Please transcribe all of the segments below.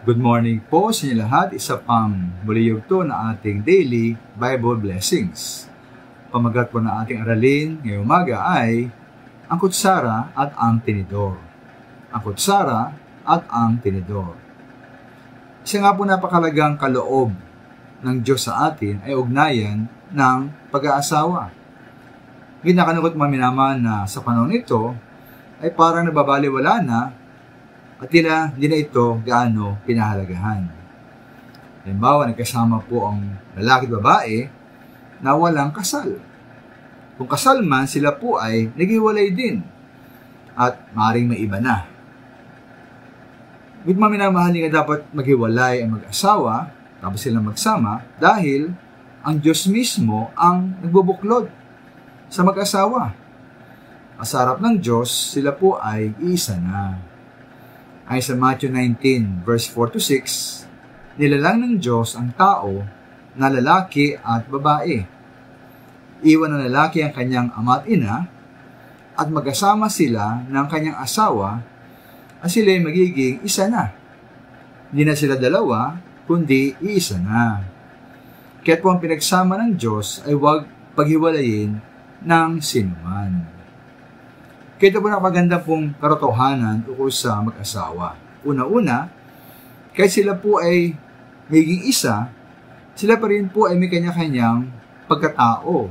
Good morning po sa inyo lahat. Isa pang muli yugto na ating daily Bible blessings. Pamagat po na ating aralin ngayong umaga ay ang kutsara at ang tinidor. Ang kutsara at ang tinidor. Isa nga po napakalagang kaloob ng Diyos sa atin ay ugnayan ng pag-aasawa. Ngayon nakanukot maminaman na sa panahon ito ay parang nababaliwala na at tila hindi na ito gaano pinahalagahan. Halimbawa, nagkasama po ang lalaki at babae na walang kasal. Kung kasal man, sila po ay naghiwalay din at maaaring may iba na. With maminamahal nga dapat maghiwalay ang mag-asawa tapos silang magsama dahil ang Diyos mismo ang nagbubuklod sa mag-asawa. Sa harap ng Diyos, sila po ay iisa na. Ay sa Matthew 19, verse 4-6, nilalang ng Diyos ang tao na lalaki at babae. Iwan ng lalaki ang kanyang ama at ina at magkasama sila ng kanyang asawa at sila ay magiging isa na. Hindi na sila dalawa, kundi iisa na. Kaya't po ang pinagsama ng Diyos ay huwag paghiwalayin ng sinuman. Kaya ito po napaganda pong katotohanan tungkol sa mag-asawa. Una-una, kahit sila po ay magiging isa, sila pa rin po ay may kanya-kanyang pagkatao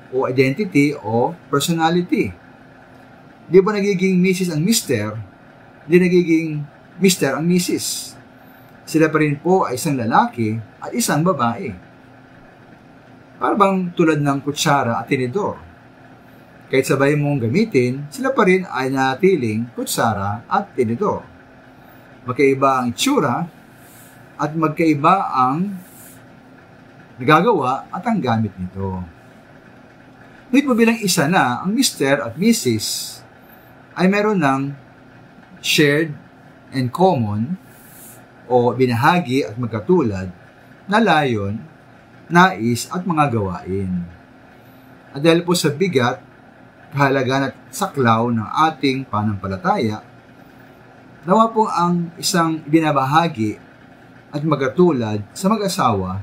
o identity o personality. Di ba nagiging Mrs. and Mr., di nagiging Mr. and Mrs. Sila pa rin po ay isang lalaki at isang babae. Para bang tulad ng kutsara at tinidor. Kahit sabay mong gamitin, sila pa rin ay natiling kutsara at tinidor. Magkaiba ang itsura at magkaiba ang nagagawa at ang gamit nito. Ngunit po bilang isa na, ang Mr. at Mrs. ay meron ng shared and common o binahagi at magkatulad na layon, nais at mga gawain. At dahil po sa bigat, kahalagaan at saklaw ng ating panampalataya, nawa po ang isang binabahagi at magkatulad sa mag-asawa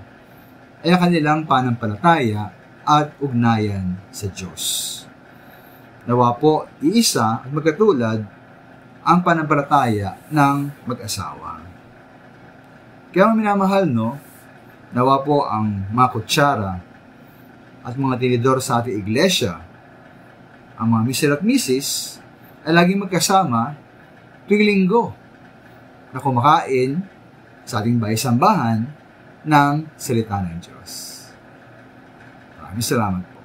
ay ang kanilang panampalataya at ugnayan sa Diyos. Nawa po iisa at magkatulad ang panampalataya ng mag-asawa. Kaya minamahal, no? Nawa po ang mga kutsara at mga tinidor sa ating iglesia, ang mga Mr. at Mrs. ay laging magkasama tuwing linggo na kumakain sa ating bahay-sambahan ng salita ng Diyos. Maraming salamat po.